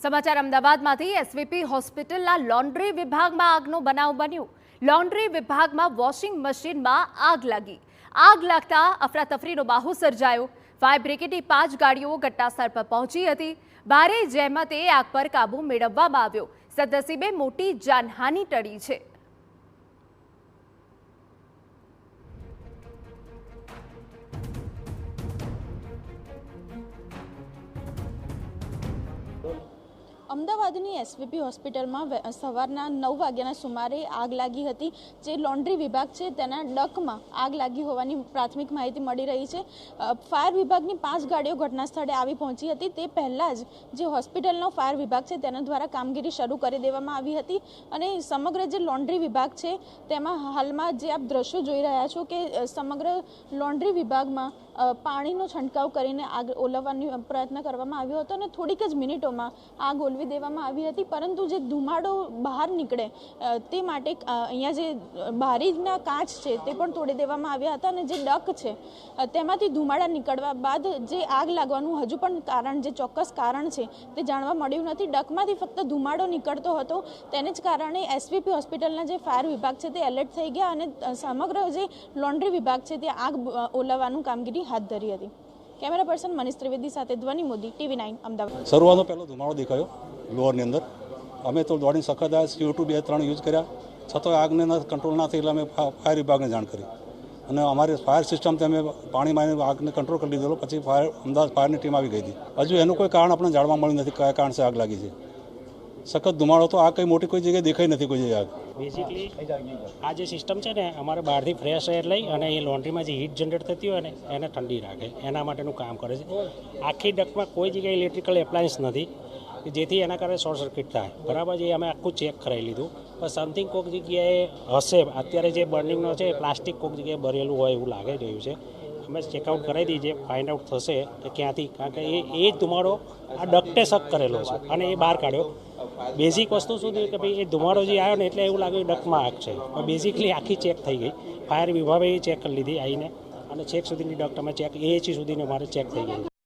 સમાચાર અમદાવાદમાંથી એસવીપી હોસ્પિટલના લોન્ડ્રી વિભાગમાં આગનો બનાવ બન્યો। લોન્ડ્રી વિભાગમાં વોશિંગ મશીનમાં આગ લાગી। આગ લાગતા અફરાતફરીનો માહોલ સર્જાયો। ફાયર બ્રિગેડની 5 ગાડીઓ ઘટનાસ્થળ પર પહોંચી હતી। ભારે જહેમતે આગ પર કાબુ મેળવવામાં આવ્યો। સદનસીબે મોટી જાનહાનિ ટળી છે। અમદાવાદની એસવીપી હોસ્પિટલમાં સવારના 9 વાગ્યાના સુમારે આગ લાગી હતી। જે લોન્ડ્રી વિભાગ છે તેના ડકમાં આગ લાગી હોવાની પ્રાથમિક માહિતી મળી રહી છે। ફાયર વિભાગની 5 ગાડીઓ ઘટના સ્થળે આવી પહોંચી હતી। તે પહેલાં જ જે હોસ્પિટલનો ફાયર વિભાગ છે તેના દ્વારા કામગીરી શરૂ કરી દેવામાં આવી હતી અને સમગ્ર જે લોન્ડ્રી વિભાગ છે તેમાં હાલમાં જે આપ દ્રશ્યો જોઈ રહ્યા છો કે સમગ્ર લોન્ડ્રી વિભાગમાં પાણીનો છંટકાવ કરીને આગ ઓલવવાનો પ્રયત્ન કરવામાં આવ્યો હતો અને થોડીક જ મિનિટોમાં આગ ઓલવી દેવામાં આવી હતી। પરંતુ જે ધુમાડો બહાર નીકળે તે માટે અહીંયા જે બારીના કાચ છે તે પણ તોડી દેવામાં આવ્યા હતા અને જે ડક છે તેમાંથી ધુમાડા નીકળવા બાદ જે આગ લાગવાનું હજુ પણ કારણ જે ચોક્કસ કારણ છે તે જાણવા મળ્યું નથી। ડકમાંથી ફક્ત ધુમાડો નીકળતો હતો, તેને જ કારણે એસવીપી હોસ્પિટલના જે ફાયર વિભાગ છે તે એલર્ટ થઈ ગયા અને સમગ્ર જે લોન્ડ્રી વિભાગ છે તે આગ ઓલવવાનું કામગીરી હાથ ધરી હતી। કેમેરા પર્સન મનીષ ત્રિવેદી સાથે ધ્વનિ મોદી, TV9 અમદાવાદ। શરૂઆતનો પહેલો ધુમાડો દેખાયો લોઅરની અંદર। અમે તો દોડીને સખત આવ્યા, CO2 2-3 યુઝ કર્યા, છતાં આગને કંટ્રોલ ના થઈ એટલે અમે ફાયર વિભાગને જાણ કરી અને અમારી ફાયર સિસ્ટમથી અમે પાણીમાં આગને કંટ્રોલ કરી લીધેલો। પછી અમદાવાદ ફાયરની ટીમ આવી ગઈ હતી। હજુ એનું કોઈ કારણ આપણને જાણવા મળ્યું નથી કયા કારણથી આગ લાગી છે। સખત ધુમાડો તો આ કંઈ મોટી કોઈ જગ્યાએ દેખાઈ નથી કોઈ જગ્યાએ આગ। બેઝિકલી આ જે સિસ્ટમ છે ને અમારે બહારથી ફ્રેશ એર લઈ અને એ લોન્ડ્રીમાં જે હીટ જનરેટ થતી હોય ને એને ઠંડી રાખે, એના માટેનું કામ કરે છે। આખી ડકમાં કોઈ જગ્યાએ ઇલેક્ટ્રિકલ એપ્લાયન્સ નથી કે જેથી એના કારણે શોર્ટ સર્કિટ થાય, બરાબર છે। અમે આખું ચેક કરાવી લીધું, પણ સમથિંગ કોઈક જગ્યાએ હશે। અત્યારે જે બર્નિંગનો છે પ્લાસ્ટિક કોઈક જગ્યાએ ભરેલું હોય એવું લાગી રહ્યું છે। અમે ચેકઆઉટ કરાવી દઈએ, ફાઇન્ડ આઉટ થશે કે ક્યાંથી, કારણ કે એ જ ધુમાડો આ ડક્ટે શક કરેલો છે અને એ બહાર કાઢ્યો। બેઝિક વસ્તુ શું થયું કે ભાઈ એ ધુમાડો જે આવ્યો ને એટલે એવું લાગ્યું ડકમાં આગ છે, પણ બેઝિકલી આખી ચેક થઈ ગઈ। ફાયર વિભાગે ચેક કરી લીધી આવીને અને છેક સુધીની ડક્ટ અમે ચેક AHE સુધીને મારે ચેક થઈ ગઈ।